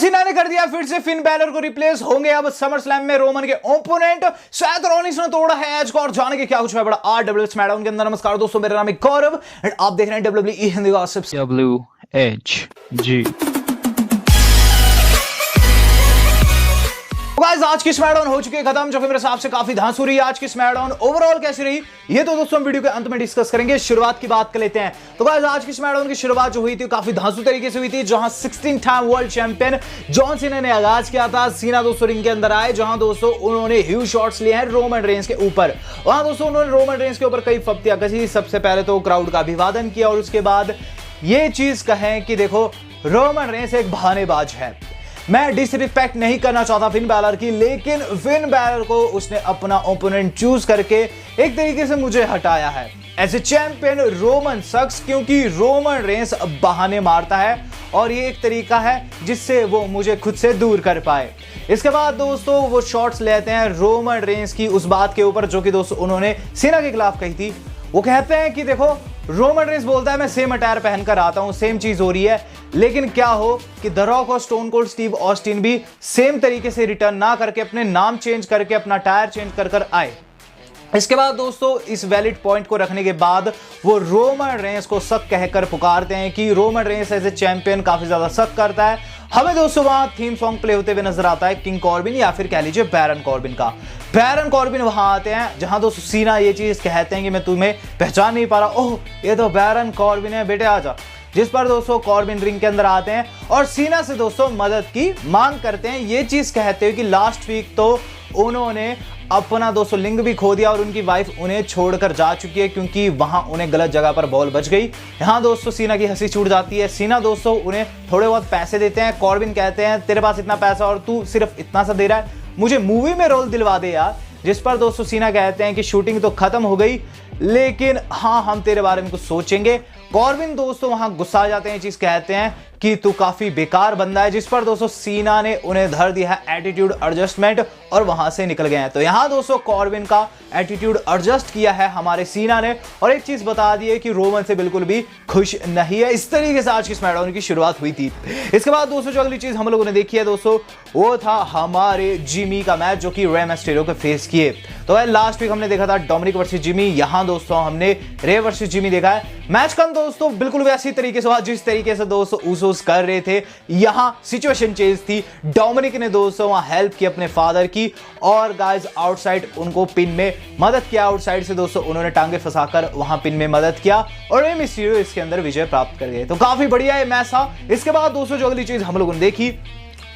सीना ने कर दिया फिर से फिन बैलर को रिप्लेस, होंगे अब समर स्लैम में रोमन के ओपोनेंट। सेथ रॉलिंस ने तोड़ा है एज को, और जाने के क्या कुछ है बड़ा RWL स्मैकडाउन के अंदर। नमस्कार दोस्तों, मेरा नाम है गौरव एंड आप देख रहे हैं WWE Hindi gossips WHG। Guys आज की स्मैकडाउन हो चुकी है खत्म, जो कि मेरे हिसाब से काफी धांसू रही। आज की स्मैकडाउन ओवरऑल कैसी रही ये तो दोस्तों हम वीडियो के अंत में डिस्कस करेंगे। शुरुआत की बात कर लेते हैं। तो गाइस आज की स्मैकडाउन की शुरुआत जो हुई थी काफी धांसू तरीके से हुई थी, जहां 16 time world champion John Cena ने आगाज किया था। सीना दोस्तों रिंग के अंदर आए, जहां दोस्तों उन्होंने ह्यूज शॉट्स लिए हैं रोमन रेंस के ऊपर। वहां दोस्तों उन्होंने रोमन रेंस के ऊपर कई फप्तियां कसी। सबसे पहले तो क्राउड का अभिवादन किया और उसके बाद ये चीज कहें कि देखो रोमन रेंस एक बहानेबाज है। मैं डिसरिस्पेक्ट नहीं करना चाहता फिन बैलर की, लेकिन फिन बैलर को उसने अपना ओपोनेंट चूज करके एक तरीके से मुझे हटाया है। एज ए चैंपियन रोमन सक्स, क्योंकि रोमन रेंस बहाने मारता है और ये एक तरीका है जिससे वो मुझे खुद से दूर कर पाए। इसके बाद दोस्तों वो शॉट्स लेते हैं रोमन रेंस की उस बात के ऊपर जो कि दोस्तों उन्होंने सीना के खिलाफ कही थी। वो कहते हैं कि देखो रोमन रेंस बोलता है मैं सेम अटायर पहनकर आता हूं, सेम चीज हो रही है, लेकिन क्या हो कि द रॉक और स्टोन कोल्ड स्टीव ऑस्टिन भी सेम तरीके से रिटर्न ना करके अपने नाम चेंज करके अपना टायर चेंज कर आए। इसके बाद दोस्तों इस वैलिड पॉइंट को रखने के बाद वो रोमन रेंस को सक कहकर पुकारते हैं कि Roman Reigns as a champion काफी ज्यादा सक करता है। हमें दोस्तों वहां थीम सॉन्ग प्ले होते हुए नजर आता है किंग कॉर्बिन या फिर कह लीजिए बैरन कॉर्बिन का। बैरन कॉर्बिन वहां आते हैं, जहां दोस्तों सीना ये चीज कहते हैं कि मैं तुम्हें पहचान नहीं पा रहा, ओह ये तो बैरन कॉर्बिन है बेटे आजा। जिस पर दोस्तों कॉर्बिन रिंग के अंदर आते हैं और सीना से दोस्तों मदद की मांग करते हैं, ये चीज कहते हुए कि लास्ट वीक तो उन्होंने अपना दोस्तों लिंग भी खो दिया और उनकी वाइफ उन्हें छोड़कर जा चुकी है क्योंकि वहां उन्हें गलत जगह पर बॉल बच गई। यहां दोस्तों सीना की हंसी छूट जाती है। सीना दोस्तों उन्हें थोड़े बहुत पैसे देते हैं। कॉर्बिन कहते हैं तेरे पास इतना पैसा और तू सिर्फ इतना सा दे रहा है, मुझे मूवी में रोल दिलवा दे यार। जिस पर दोस्तों सीना कहते हैं कि शूटिंग तो खत्म हो गई, लेकिन हाँ हम तेरे बारे में कुछ सोचेंगे। कॉर्बिन दोस्तों वहां गुस्सा आ जाते हैं, चीज कहते हैं कि तू काफी बेकार बंदा है। जिस पर दोस्तों सीना ने उन्हें धर दिया है एटीट्यूड एडजस्टमेंट और वहां से निकल गए हैं। तो यहां दोस्तों कॉर्बिन का एटीट्यूड एडजस्ट किया है हमारे सीना ने और एक चीज बता दी है कि रोमन से बिल्कुल भी खुश नहीं है। इस तरीके से आज की स्मैकडाउन की शुरुआत हुई थी। इसके बाद दोस्तों जो अगली चीज हम लोगों ने देखी है दोस्तों वो था हमारे जिमी का मैच, जो कि रे मिस्टेरियो के फेस किए। तो लास्ट वीक हमने देखा था डोमिनिक वर्सेस जिमी, यहां दोस्तों हमने रे वर्सेस जिमी देखा है। मैच का दोस्तों बिल्कुल वैसी तरीके से हुआ जिस तरीके से दोस्तों उसूस कर रहे थे। यहां सिचुएशन चेंज थी। डोमिनिक ने दोस्तों वहां हेल्प की अपने फादर की और गाइस आउटसाइड उनको पिन में मदद किया। आउटसाइड से दोस्तों उन्होंने टांगे फंसाकर वहां पिन में मदद किया और रे मिस्टीरियो इसके अंदर विजय प्राप्त कर गए। तो काफी बढ़िया ये मैच था। इसके बाद दोस्तों जो अगली चीज हम लोगों ने देखी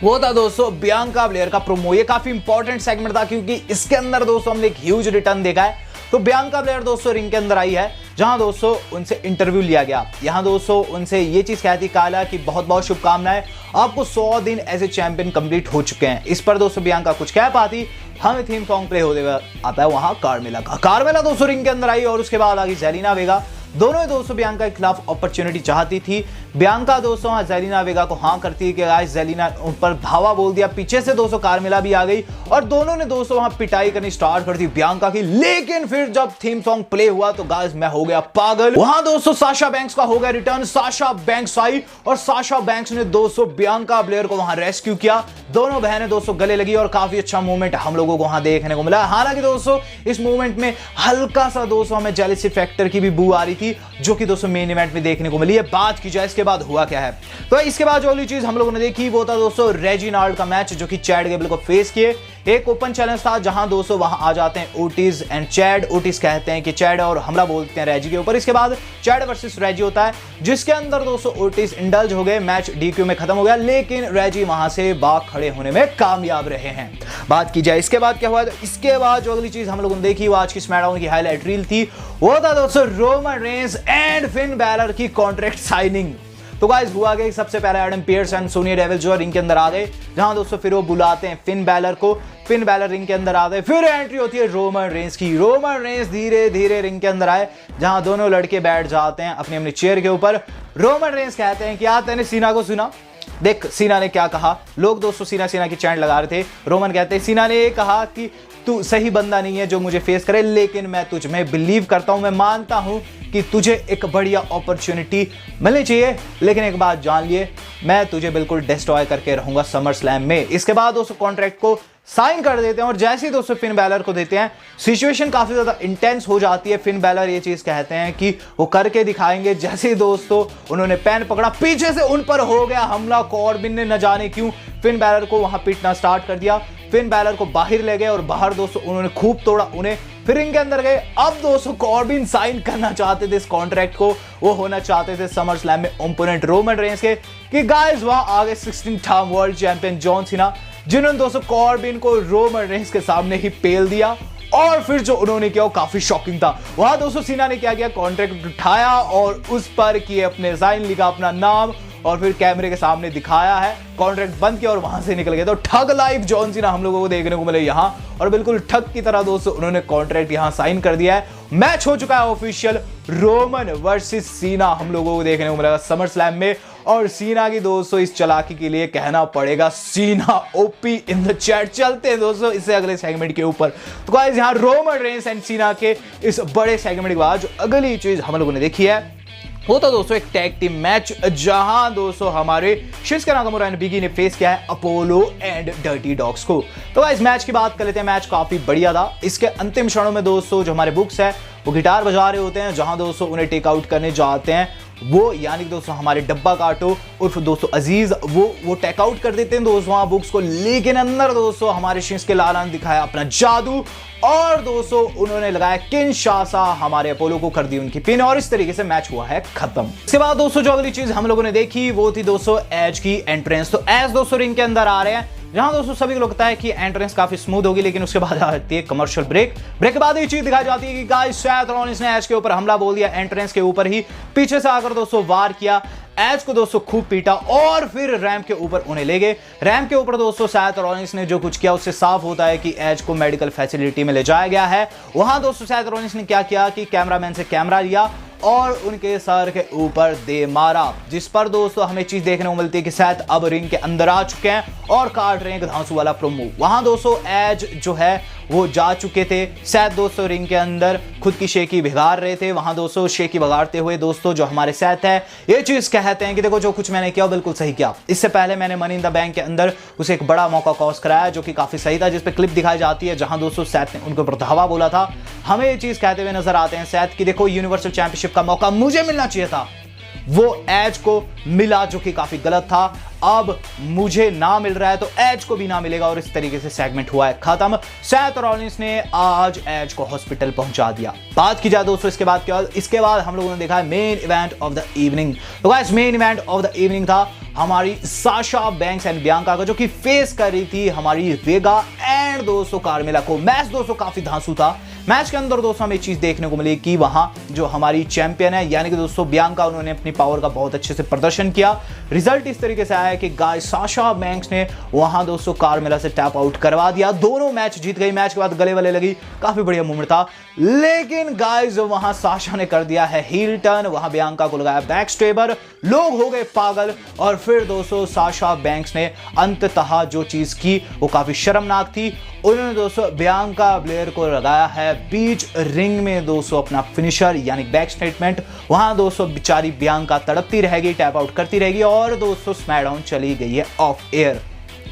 वो था दोस्तों बियांका ब्लेयर का प्रोमो। ये काफी इंपॉर्टेंट सेगमेंट था क्योंकि इसके अंदर दोस्तों हमने एक ह्यूज रिटर्न देखा है। तो बियांका ब्लेयर दोस्तों रिंग के अंदर आई है, जहां दोस्तों उनसे इंटरव्यू लिया गया। यहां दोस्तों उनसे ये चीज कहती काला कि बहुत बहुत शुभकामनाएं, आपको 100 दिन एज ए चैंपियन कंप्लीट हो चुके हैं। इस पर दोस्तों बियांका कुछ कह पाती, हमें थीम सॉन्ग प्ले होते हुए आता है वहां कार्मेला का। कार्मेला दोस्तों रिंग के अंदर आई और उसके बाद आ गई जेलिना वेगा। दोनों ही दोस्तों बियांका के खिलाफ अपॉर्चुनिटी चाहती थी। बियांका दोस्तों वहां जेलिना वेगा को हाँ करती है कि गाइस जेलिना उन पर धावा बोल दिया। पीछे से दोस्तों कार्मेला भी आ गई और दोनों ने दोस्तों वहां पिटाई करनी स्टार्ट कर दी बियांका की। लेकिन फिर जब थीम सॉन्ग प्ले हुआ तो गाइस मैं हो गया पागल। वहां दोस्तों साशा बैंक्स का हो गया रिटर्न। साशा बैंक्स आई और साशा बैंक्स ने दोस्तों बियांका ब्लेयर को वहां रेस्क्यू किया। दोनों बहनें दोस्तों गले लगी और काफी अच्छा मूवमेंट हम लोगों को वहां देखने को मिला। हालांकि दोस्तों इस मूवमेंट में हल्का सा दोस्तों हमें जेलसी फैक्टर की भी बू आ रही थी, जो कि दोस्तों मेन इवेंट में देखने को मिली है। बात की जाए इसके बाद हुआ क्या है, तो इसके बाद जो अगली चीज हम लोगों ने देखी वो था दोस्तों रेजिनाल्ड का मैच, जो कि चैड गेबल को फेस किए। एक ओपन चैलेंज था जहां दोस्तों वहां आ जाते हैं ओटिस एंड चैड। ओटिस कहते हैं कि चैड और हमला बोलते हैं रेजी के ऊपर। इसके बाद चैड वर्सेस रेजी होता है, जिसके अंदर दोस्तों ओटिस इंडल्ज हो गए। मैच डीक्यू में खत्म हो गया, लेकिन रेजी वहां से बाग खड़े होने में कामयाब रहे हैं। बात की जाए इसके बाद क्या हुआ, तो इसके बाद जो अगली चीज हम लोगों ने देखी वो आज की स्मैकडाउन की हाईलाइट रील थी। वो था दोस्तों Roman Reigns and Finn Balor की कॉन्ट्रैक्ट साइनिंग। तो गाइस हुआ कि सबसे पहले Adam Pearce and Sonia devil जो रिंग के अंदर आ गए, जहां दोस्तों फिर वो बुलाते हैं फिन बैलर को। फिन बैलर रिंग के अंदर आते हैं, फिर एंट्री होती है रोमन रेंस की। रोमन रेंस धीरे धीरे रिंग के अंदर आए, जहां दोनों लड़के बैठ जाते हैं अपनी अपनी चेयर के ऊपर। रोमन रेंस कहते हैं कि यार तूने सीना को सुना, देख सीना ने क्या कहा, लोग दोस्तों सीना की चैंट लगा रहे थे। रोमन कहते हैं सीना ने ये कहा कि तू सही बंदा नहीं है जो मुझे फेस करे, लेकिन मैं तुझ में बिलीव करता हूं, मैं मानता हूं कि तुझे एक बढ़िया अपॉर्चुनिटी मिलनी चाहिए, लेकिन एक बात जान लिए, मैं तुझे बिल्कुल डिस्ट्रॉय करके रहूंगा समर स्लैम में। इसके बाद दोस्तों कॉन्ट्रैक्ट को साइन कर देते हैं और जैसे ही दोस्तों फिन बैलर को देते हैं सिचुएशन काफी ज्यादा इंटेंस हो जाती है। फिन बैलर ये चीज कहते हैं कि वो करके दिखाएंगे। जैसे ही दोस्तों उन्होंने पेन पकड़ा, पीछे से उन पर हो गया हमला। कॉर्बिन ने न जाने क्यों फिन बैलर को वहां पीटना स्टार्ट कर दिया। फिन बैलर को बाहर ले गए और बाहर दोस्तों उन्होंने खूब तोड़ा उन्हें, फिर रिंग के अंदर गए। अब दोस्तों कॉर्बिन साइन करना चाहते थे इस कॉन्ट्रैक्ट को, वो होना चाहते थे समर स्लैम में ओपोनेंट रोमन रेंस के, कि गाइस वहां आगे 16 time world champion John Cena, जिन्होंने दोस्तों कॉर्बिन को रोमन रेंस के सामने ही पेल दिया। और फिर जो उन्होंने किया वो काफी शॉकिंग था। वहां दोस्तों सीना ने क्या किया, कॉन्ट्रैक्ट उठाया और उस पर किए अपने साइन, लिखा अपना नाम और फिर कैमरे के सामने दिखाया है, कॉन्ट्रैक्ट बंद किया और वहां से निकल गए। तो ठग लाइव जॉन सीना हम लोगों को देखने को मिले यहां, और बिल्कुल ठग की तरह दोस्तों उन्होंने कॉन्ट्रैक्ट यहां साइन कर दिया है। मैच हो चुका है ऑफिशियल, रोमन वर्सेस सीना हम लोगों को देखने को मिलेगा समर स्लैम में। और सीना की दोस्तों इस चालाकी के लिए कहना पड़ेगा सीना ओपी इन द चैट। चलते हैं दोस्तों इससे अगले सेगमेंट के ऊपर। तो गाइस यहाँ रोमन रेंस एंड सीना के इस बड़े सेगमेंट के बाद जो अगली चीज हम लोगों ने देखी है वो तो दोस्तों एक टैग टीम मैच, जहां दोस्तों हमारे शिंसुके नाकामुरा एंड बिगी ने फेस किया है अपोलो एंड डर्टी डॉग्स को। तो इस मैच की बात कर लेते हैं। मैच काफी बढ़िया था। इसके अंतिम क्षणों में दोस्तों जो हमारे बुक्स है वो गिटार बजा रहे होते हैं, जहां दोस्तों उन्हें टेक आउट करने जाते हैं वो, यानी कि दोस्तों हमारे डब्बा काटो उर्फ दोस्तों अजीज, वो टेक आउट कर देते हैं दोस्तों वहां बुक्स को। लेकिन अंदर दोस्तों हमारे शिंसुके लाला ने दिखाया अपना जादू और दोस्तों उन्होंने लगाया किनशासा, हमारे अपोलो को कर दी उनकी पिन, और इस तरीके से मैच हुआ है खत्म। इसके बाद दोस्तों जो अगली चीज हम लोगों ने देखी वो थी दोस्तों एज की एंट्रेंस। तो एज दोस्तों रिंग के अंदर आ रहे हैं, जहां दोस्तों सभी को लगता है कि एंट्रेंस काफी स्मूथ होगी, लेकिन उसके बाद आती है कमर्शियल ब्रेक के बाद ये चीज दिखाई जाती है कि गाइस सेथ रॉलिंस ने एज के ऊपर हमला बोल दिया, एंट्रेंस के ऊपर ही पीछे से आकर दोस्तों वार किया, एज को दोस्तों खूब पीटा और फिर रैंप के ऊपर उन्हें ले गए। रैंप के ऊपर दोस्तों सेथ रॉलिंस ने जो कुछ किया उससे साफ होता है कि एज को मेडिकल फैसिलिटी में ले जाया गया है। वहां दोस्तों सेथ रॉलिंस ने क्या किया कि कैमरामैन से कैमरा लिया और उनके सर के ऊपर दे मारा, जिस पर दोस्तों हमें चीज देखने को मिलती है कि सेथ अब रिंग के अंदर आ चुके हैं और काट रहे हैं धांसू वाला प्रोमो। वहां दोस्तों एज जो है वो जा चुके थे। सेथ दोस्तों रिंग के अंदर खुद की शेकी भिगाड़ रहे थे। वहां दोस्तों शेकी भगाड़ते हुए दोस्तों जो हमारे सेथ है ये चीज कहते हैं कि देखो जो कुछ मैंने किया बिल्कुल सही किया। इससे पहले मैंने मनी इन द बैंक के अंदर उसे एक बड़ा मौका कॉस्ट कराया जो कि काफी सही था, जिस पे क्लिप दिखाई जाती है जहां दोस्तों सेथ ने उनके ऊपर धावा बोला था। हमें ये चीज कहते हुए नजर आते हैं सेथ कि देखो यूनिवर्सल चैंपियनशिप का मौका मुझे मिलना चाहिए था, वो एज को मिला जो कि काफी गलत था। अब मुझे ना मिल रहा है तो एज को भी ना मिलेगा, और इस तरीके से सेगमेंट हुआ है खत्म। सेथ रॉलिंस ने आज एज को हॉस्पिटल पहुंचा दिया। बात की जाए दोस्तों इसके बाद हम लोगों ने देखा है main event of the evening. तो guys main event of the evening था हमारी साशा बैंक्स एंड बियांका का, जो कि फेस कर रही थी हमारी वेगा एंड दोस्तों कार्मेला को। मैच दोस्तों काफी धांसू था। मैच के अंदर दोस्तों हमें चीज देखने को मिली कि वहां जो हमारी चैंपियन है यानी कि दोस्तों बियांका, उन्होंने अपनी पावर का बहुत अच्छे से प्रदर्शन किया। रिजल्ट इस तरीके से आया कि गाइस साशा बैंक्स ने वहां दोस्तों कार्मेला से टैप आउट करवा दिया। दोनों मैच जीत गई। मैच के बाद गले वाले लगी, काफी बढ़िया मूवमेंट था। लेकिन गाइस वहां साशा ने कर दिया है हील टर्न, वहां बियांका को लगाया बैक स्टेबर, लोग हो गए पागल। और फिर दोस्तों साशा बैंक्स ने अंततः जो चीज की वो काफी शर्मनाक थी। उन्होंने दोस्तों बियांका ब्लेयर को लगाया है बीच रिंग में दोस्तों अपना फिनिशर यानी बैक स्टेटमेंट। वहां दोस्तों बेचारी बियांका तड़पती रहेगी, टैप आउट करती रहेगी और दोस्तों स्मैकडाउन चली गई है ऑफ एयर।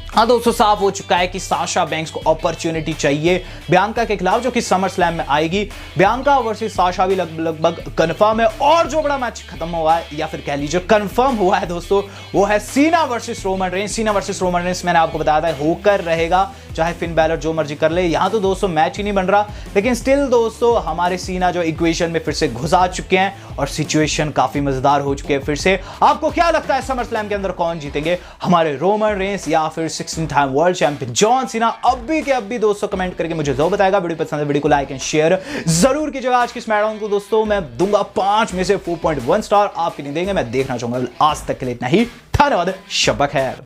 हाँ दोस्तों साफ हो चुका है कि साशा बैंक्स को अपॉर्चुनिटी चाहिए बियांका के खिलाफ, जो कि समर स्लैम में आएगी। बियांका वर्सेस साशा भी लगभग कंफर्म है। और जो बड़ा मैच खत्म हुआ है या फिर कह लीजिए कंफर्म हुआ है दोस्तों, वो है Cena versus Roman Reigns. Cena versus Roman Reigns मैंने आपको बताया था होकर रहेगा, चाहे फिन बैलर जो मर्जी कर ले। यहां तो दोस्तों मैच ही नहीं बन रहा, लेकिन स्टिल दोस्तों हमारे सीना जो इक्वेशन में फिर से घुस आ चुके हैं और सिचुएशन काफी मजेदार हो चुकी है फिर से। आपको क्या लगता है समर स्लैम के अंदर कौन जीतेंगे, हमारे रोमन रेंस या फिर 16 time world champion John Cena? अभी के अभी दोस्तों कमेंट करके मुझे जरूर बताएगा। वीडियो पसंद है वीडियो को लाइक एंड शेयर जरूर कीजिएगा। आज की स्मैकडाउन को दोस्तों मैं दूंगा 5 में से 4.1 स्टार, आपके नहीं देंगे। मैं देखना चाहूंगा। आज तक के लिए इतना ही, धन्यवाद, शब्बा खैर।